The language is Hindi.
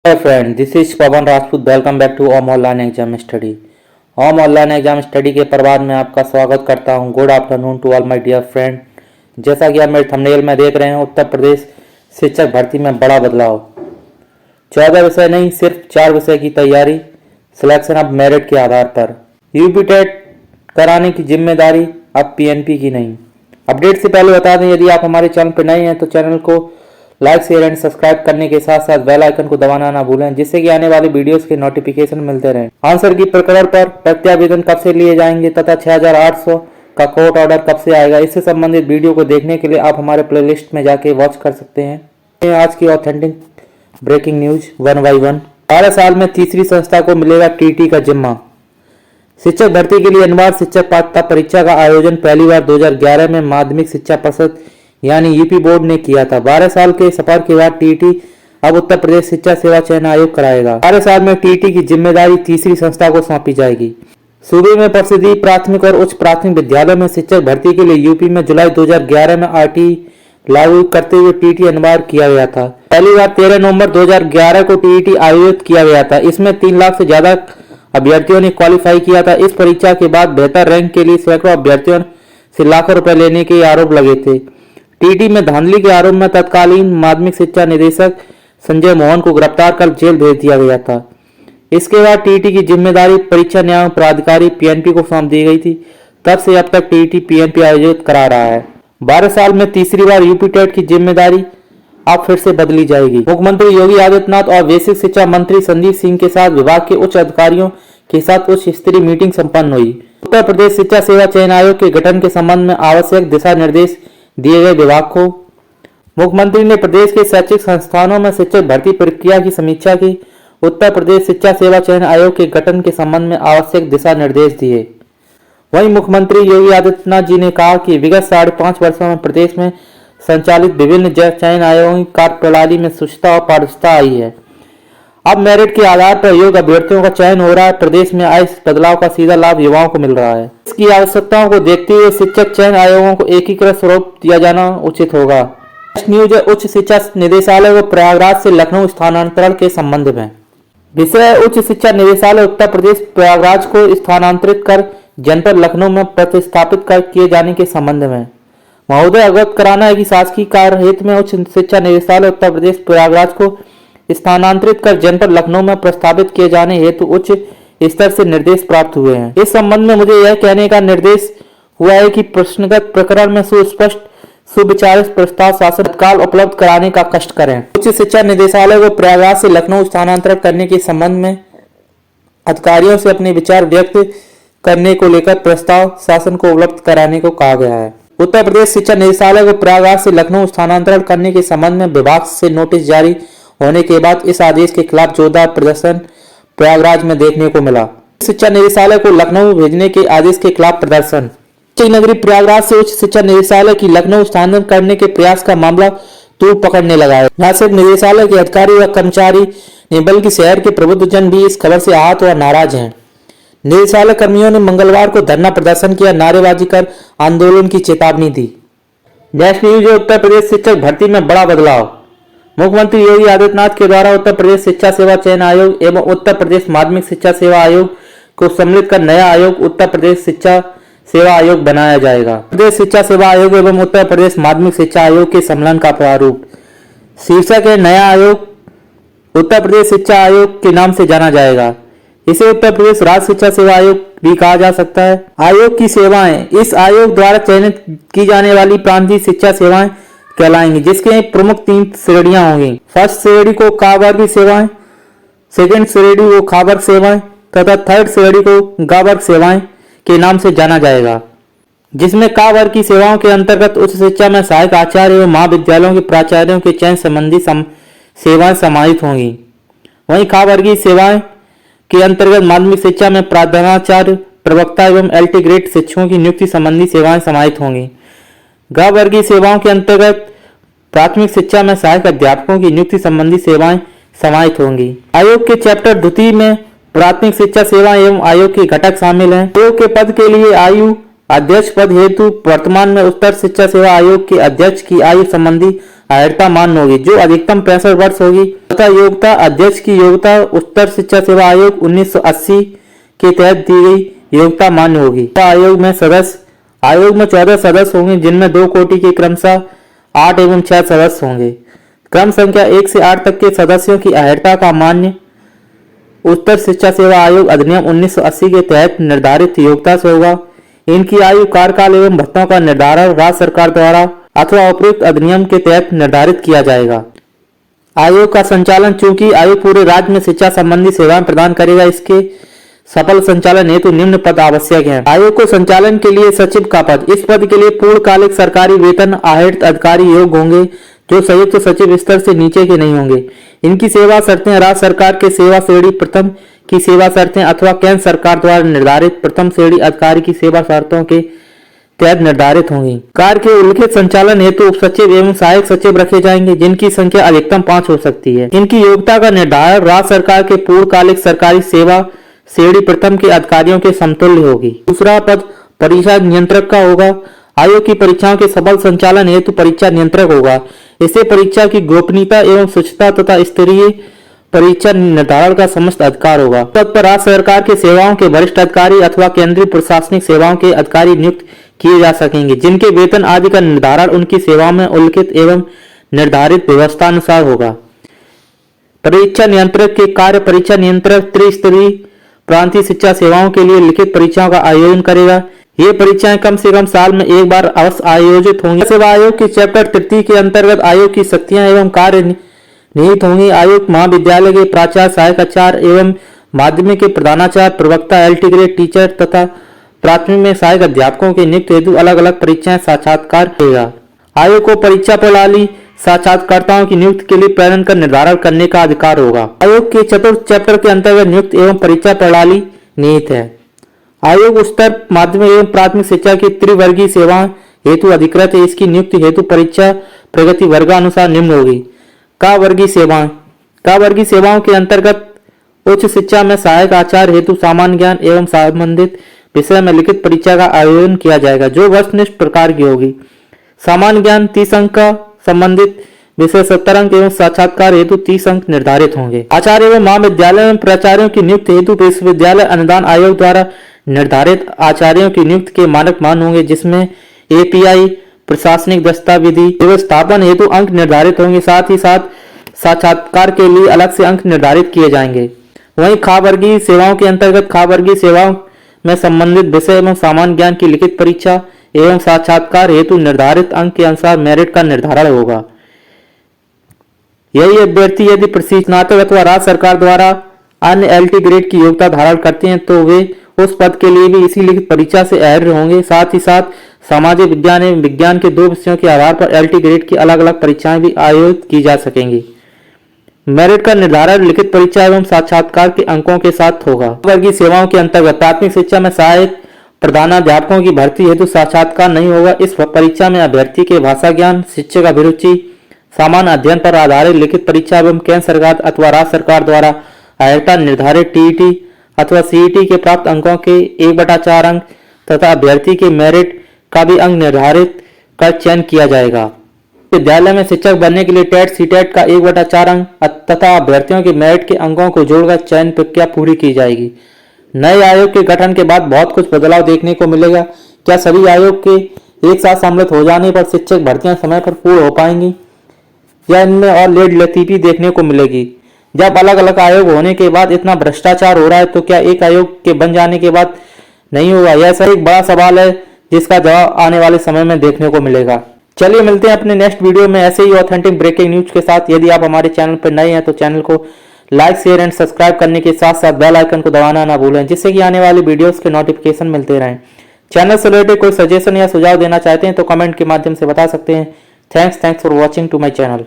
Hi friend, this is Pawan Rajput. Welcome back to home online exam study. Home online exam study के प्रभात में आपका स्वागत करता हूं। Good afternoon to all my dear friend. जैसा कि आप मेरे थंबनेल में देख रहे हैं, उत्तर प्रदेश शिक्षक भर्ती में बड़ा बदलाव। 14 विषय नहीं, सिर्फ 4 विषय की तैयारी, सिलेक्शन ऑफ मेरिट के आधार पर। यूपी टेट कराने की जिम्मेदारी अब पीएनपी की नहीं। अपडेट से पहले बता दें, यदि आप हमारे चैनल पर नए हैं तो चैनल को लाइक शेयर एंड सब्सक्राइब करने के साथ साथ बेल आइकन को दबाना ना भूलें, जिससे कि आने वाली वीडियोस के नोटिफिकेशन मिलते रहें। आंसर की प्रकरण पर प्रत्यावेदन कब से लिए जाएंगे तथा 6800 का कोर्ट ऑर्डर कब से आएगा, इससे संबंधित वीडियो को देखने के लिए आप हमारे प्लेलिस्ट में जाके वॉच कर सकते हैं। आज की ऑथेंटिक ब्रेकिंग न्यूज 1 बाय 1। 12 साल में तीसरी संस्था को मिलेगा टीटी का जिम्मा। शिक्षक भर्ती के लिए अनिवार्य शिक्षक पात्रता परीक्षा का आयोजन पहली बार 2011 में माध्यमिक शिक्षा परिषद यानी यूपी बोर्ड ने किया था। 12 साल के सफर के बाद टीटी अब उत्तर प्रदेश शिक्षा सेवा चयन आयोग कराएगा। 12 साल में टीटी की जिम्मेदारी तीसरी संस्था को सौंपी जाएगी। सूबे में प्रसिद्धि प्राथमिक और उच्च प्राथमिक विद्यालयों में शिक्षक भर्ती के लिए यूपी में जुलाई 2011 में आरटी लागू करते हुए टीटी अनिवार्य किया गया था। पहली बार 13 नवंबर 2011 को टीटी आयोजित किया गया था। इसमें 3 लाख से ज्यादा अभ्यर्थियों ने क्वालिफाई किया था। इस परीक्षा के बाद बेहतर रैंक के लिए सैकड़ों अभ्यर्थियों से लाखों रुपए लेने के आरोप लगे थे। टीटी में धांधली के आरोप में तत्कालीन माध्यमिक शिक्षा निदेशक संजय मोहन को गिरफ्तार कर जेल भेज दिया गया था। इसके बाद टीटी की जिम्मेदारी परीक्षा न्याय प्राधिकारी पीएनपी को सौंप दी गई थी। तब से अब तक टीटी पीएनपी आयोजित करा रहा है। 12 साल में तीसरी बार यूपी टेट की जिम्मेदारी अब फिर से बदली जाएगी। मुख्यमंत्री योगी आदित्यनाथ और बेसिक शिक्षा मंत्री संदीप सिंह के साथ विभाग के उच्च अधिकारियों के साथ उच्च स्तरीय मीटिंग संपन्न हुई। उत्तर प्रदेश शिक्षा सेवा चयन आयोग के गठन के संबंध में आवश्यक दिशा निर्देश दिए गए विभाग को। मुख्यमंत्री ने प्रदेश के शैक्षिक संस्थानों में शिक्षक भर्ती प्रक्रिया की समीक्षा की। उत्तर प्रदेश शिक्षा सेवा चयन आयोग के गठन के संबंध में आवश्यक दिशा निर्देश दिए। वहीं मुख्यमंत्री योगी आदित्यनाथ जी ने कहा कि विगत 5.5 वर्षों में प्रदेश में संचालित विभिन्न चयन आयोगों की कार्य प्रणाली में सुचिता और पारदर्शिता आई है। अब मेरिट के आधार पर योग्य अभ्यर्थियों का चयन हो रहा है। प्रदेश में आए इस बदलाव का सीधा लाभ युवाओं को मिल रहा है। इसकी आवश्यकताओं को देखते हुए शिक्षक चयन आयोगों को एकीकृत स्वरूप दिया जाना उचित होगा। न्यूज है उच्च शिक्षा निदेशालय को प्रयागराज से लखनऊ स्थानांतरण के संबंध में। विषय उच्च शिक्षा निदेशालय उत्तर प्रदेश प्रयागराज को स्थानांतरित कर जनपद लखनऊ में प्रतिस्थापित किए जाने के संबंध में महोदय अवगत कराना है कि शासकीय कार्य हेतु में उच्च शिक्षा निदेशालय उत्तर प्रदेश प्रयागराज को स्थानांतरित कर जनपद लखनऊ में प्रस्तावित किए जाने हेतु उच्च स्तर से निर्देश प्राप्त हुए हैं। इस संबंध में मुझे यह कहने का निर्देश हुआ है कि प्रश्नगत प्रकरण में सुस्पष्ट सुविचारित प्रस्ताव शासन तत्काल उपलब्ध कराने का कष्ट करें। उच्च शिक्षा निदेशालय को प्रयागराज से लखनऊ स्थानांतरित करने के संबंध में अधिकारियों से अपने विचार व्यक्त करने को लेकर प्रस्ताव शासन को उपलब्ध कराने को कहा गया है। उत्तर प्रदेश शिक्षा निदेशालय को प्रयागराज से लखनऊ स्थानांतरण करने के संबंध में विभाग से नोटिस जारी होने के बाद इस आदेश के खिलाफ जोरदार प्रदर्शन प्रयागराज में देखने को मिला। शिक्षा निदेशालय को लखनऊ भेजने के आदेश के खिलाफ प्रदर्शन। नगरी प्रयागराज से उच्च शिक्षा निदेशालय की लखनऊ स्थानांतरण करने के प्रयास का मामला तूल पकड़ने लगा है। न सिर्फ निदेशालय के अधिकारी व कर्मचारी ने बल्कि शहर के प्रबुद्ध जन भी इस खबर से आहत व नाराज हैं। निदेशालय कर्मियों ने मंगलवार को धरना प्रदर्शन किया, नारेबाजी कर आंदोलन की चेतावनी दी। नेशनल न्यूज उत्तर प्रदेश शिक्षक भर्ती में बड़ा बदलाव। मुख्यमंत्री योगी आदित्यनाथ के द्वारा उत्तर प्रदेश शिक्षा सेवा चयन आयोग एवं उत्तर प्रदेश माध्यमिक शिक्षा सेवा आयोग को सम्मिलित कर नया आयोग उत्तर प्रदेश शिक्षा सेवा आयोग बनाया जाएगा। प्रदेश शिक्षा सेवा आयोग एवं उत्तर प्रदेश माध्यमिक शिक्षा आयोग के सम्मेलन का प्रारूप। शीर्षक है नया आयोग उत्तर प्रदेश शिक्षा आयोग के नाम से जाना जाएगा। इसे उत्तर प्रदेश राज्य शिक्षा सेवा आयोग भी कहा जा सकता है। आयोग की सेवाएं। इस आयोग द्वारा चयनित की जाने वाली प्रांतीय शिक्षा सेवाएं कहलाएंगी, जिसके प्रमुख 3 श्रेणियां होंगी। फर्स्ट श्रेणी को कावर्ग सेवाएं, सेकंड श्रेणी को खावर्ग सेवाएं तथा थर्ड श्रेणी को गावर्ग सेवाएं के नाम से जाना जाएगा, जिसमें कावर्ग की सेवाओं के अंतर्गत उच्च शिक्षा में सहायक आचार्य एवं महाविद्यालयों के प्राचार्यों के चयन संबंधी सेवाएं समाहित होंगी। वहीं खावर्गीय सेवाएं के अंतर्गत माध्यमिक शिक्षा में प्रधानाचार्य, प्रवक्ता एवं एलटी ग्रेड शिक्षकों की नियुक्ति संबंधी सेवाएं समाहित होंगी। ग वर्गीय सेवाओं के अंतर्गत प्राथमिक शिक्षा में सहायक अध्यापकों की नियुक्ति संबंधी सेवाएं समाहित होंगी। आयोग के चैप्टर 2 में प्राथमिक शिक्षा सेवा एवं आयोग के घटक शामिल हैं। आयोग के पद के लिए आयु अध्यक्ष पद हेतु वर्तमान में उत्तर शिक्षा सेवा आयोग के अध्यक्ष की आयु संबंधी अहर्ता मान्य होगी, जो अधिकतम 65 वर्ष होगी, तथा योग्यता अध्यक्ष की योग्यता उत्तर शिक्षा सेवा आयोग 1980 के तहत दी गई योग्यता मान्य होगी। आयोग में 14 सदस्य होंगे, जिनमें 2 कोटि के क्रमशः 8 एवं 6 सदस्य होंगे। क्रम संख्या 1 से 8 तक के सदस्यों की अहर्ता का मान्य उत्तर शिक्षा सेवा आयोग अधिनियम 1980 के तहत निर्धारित योग्यता से होगा। इनकी आयु, कार्यकाल एवं भत्तों का निर्धारण राज्य सरकार द्वारा अथवा उपयुक्त अधिनियम के तहत निर्धारित किया जाएगा। आयोग का संचालन, चूंकि आयोग पूरे राज्य में शिक्षा संबंधी सेवाएं प्रदान करेगा, इसके सफल संचालन हेतु निम्न पद आवश्यक हैं। आयोग को संचालन के लिए सचिव का पद, इस पद के लिए पूर्णकालिक सरकारी वेतन आहरित अधिकारी योग्य होंगे, जो संयुक्त सचिव स्तर से नीचे के नहीं होंगे। इनकी सेवा शर्तें राज्य सरकार के सेवा श्रेणी प्रथम की सेवा शर्तें अथवा केंद्र सरकार द्वारा निर्धारित प्रथम श्रेणी अधिकारी की सेवा शर्तों के तहत निर्धारित होंगी। कार्य के उल्लिखित संचालन हेतु उप सचिव एवं सहायक सचिव रखे जाएंगे, जिनकी संख्या अधिकतम 5 हो सकती है। इनकी योग्यता का निर्धारण राज्य सरकार के पूर्णकालिक सरकारी सेवा श्रेणी प्रथम के अधिकारियों के समतुल्य होगी। दूसरा पद परीक्षा नियंत्रक का होगा। आयोग की परीक्षाओं के सफल संचालन हेतु परीक्षा नियंत्रक होगा। इसे परीक्षा की गोपनीयता एवं स्वच्छता तथा स्तरीय परीक्षा निर्धारण का समस्त अधिकार होगा। पद पर राज्य सरकार की सेवाओं के वरिष्ठ अधिकारी अथवा केंद्रीय प्रशासनिक सेवाओं के अधिकारी नियुक्त किए जा सकेंगे, जिनके वेतन आदि का निर्धारण उनकी सेवाओं में उल्लिखित एवं निर्धारित व्यवस्थानुसार होगा। परीक्षा नियंत्रक के कार्य, परीक्षा नियंत्रक त्रिस्तरीय प्रांतीय शिक्षा सेवाओं के लिए लिखित परीक्षाओं का आयोजन करेगा। ये परीक्षाएं कम से कम साल में एक बार अवश्य आयोजित होंगी। सेवा आयोग के चैप्टर 33 के अंतर्गत आयोग की शक्तियां एवं कार्य निहित होंगी। आयोग महाविद्यालय के प्राचार्य, सहायक आचार्य एवं माध्यमिक के प्रधानाचार्य, प्रवक्ता, एलटी ग्रेड टीचर तथा प्राथमिक में सहायक अध्यापकों के नियुक्त हेतु अलग अलग परीक्षाएं साक्षात्कार करेगा। आयोग को परीक्षा प्रणाली साक्षात्कारताओं की नियुक्ति के लिए प्रेरण का निर्धारण करने का अधिकार होगा। आयोग के चतुर्थ चैप्टर के अंतर्गत नियुक्त एवं परीक्षा प्रणाली निहित है। आयोग उच्चतर माध्यमिक एवं प्राथमिक शिक्षा की त्रिवर्गीय सेवाएं हेतु अधिकृत है। इसकी नियुक्ति हेतु परीक्षा प्रगति वर्गानुसार निम्न होगी। का वर्गीय सेवाओं के अंतर्गत उच्च शिक्षा में सहायक आचार्य हेतु सामान्य ज्ञान एवं संबंधित विषय में लिखित परीक्षा का आयोजन किया जाएगा, जो वस्तुनिष्ठ प्रकार की होगी। सामान्य ज्ञान 30 अंक का, संबंधित विषय 70 अंक एवं साक्षात्कार हेतु 30 अंक निर्धारित होंगे। आचार्य एवं महाविद्यालय में प्राचार्यों की नियुक्ति हेतु विश्वविद्यालय अनुदान आयोग द्वारा निर्धारित आचार्यों की नियुक्ति के मानक मान होंगे, जिसमें एपीआई, प्रशासनिक दस्तावेजी व्यवस्थापन हेतु अंक निर्धारित होंगे। साथ ही साथ साक्षात्कार के लिए अलग से अंक निर्धारित किए जाएंगे। वहीं खा वर्गीय सेवाओं के अंतर्गत खा वर्गीय सेवाओं में संबंधित विषय एवं सामान्य ज्ञान की लिखित परीक्षा एवं साक्षात्कार हेतु निर्धारित अंक के अनुसार मेरिट का निर्धारण होगा। यही अभ्यर्थी यदि स्नातक अथवा राज्य सरकार द्वारा अन्य एलटी ग्रेड की योग्यता धारण करते हैं, तो वे उस पद के लिए भी इसी लिखित परीक्षा से अर्ह होंगे। साथ ही साथ सामाजिक विज्ञान एवं विज्ञान के 2 विषयों के आधार पर एलटी ग्रेड की अलग अलग परीक्षाएं भी आयोजित की जा सकेंगी। मेरिट का निर्धारण लिखित परीक्षा एवं साक्षात्कार के अंकों के साथ होगा। वर्गीय सेवाओं के अंतर्गत प्राथमिक शिक्षा में सहायक प्रधानाध्यापकों की भर्ती हेतु साक्षात्कार नहीं होगा। इस परीक्षा में अभ्यर्थी के भाषा ज्ञान, शिक्षक अभिरुचि, सामान्य अध्ययन पर आधारित लिखित परीक्षा एवं केंद्र सरकार अथवा राज्य सरकार द्वारा अहर्ता निर्धारित टीईटी अथवा सीईटी के प्राप्त अंकों के 1/4 अंक तथा अभ्यर्थी के मेरिट का भी अंक निर्धारित कर चयन किया जाएगा। विद्यालय में शिक्षक बनने के लिए टेट सीटेट का 1/4 अंक तथा अभ्यर्थियों के मेरिट के अंकों को जोड़कर चयन प्रक्रिया पूरी की जाएगी। नए आयोग के गठन के बाद बहुत कुछ बदलाव देखने को मिलेगा। क्या सभी आयोग के एक साथ सम्मिलित हो जाने पर शिक्षक भर्तियां समय पर पूर्ण हो पाएंगी, या इनमें और लेट लतीफी देखने को मिलेगी? जब अलग अलग आयोग होने के बाद इतना भ्रष्टाचार हो रहा है, तो क्या एक आयोग के बन जाने के बाद नहीं होगा? यह ऐसा एक बड़ा सवाल है जिसका जवाब आने वाले समय में देखने को मिलेगा। चलिए मिलते हैं अपने नेक्स्ट वीडियो में ऐसे ही ऑथेंटिक ब्रेकिंग न्यूज के साथ। यदि आप हमारे चैनल पर नए हैं तो चैनल को लाइक, शेयर एंड सब्सक्राइब करने के साथ साथ बेल आइकन को दबाना ना भूलें, जिससे कि आने वाली वीडियोस के नोटिफिकेशन मिलते रहें। चैनल से रिलेटेड कोई सजेशन या सुझाव देना चाहते हैं तो कमेंट के माध्यम से बता सकते हैं। Thanks for watching to my channel.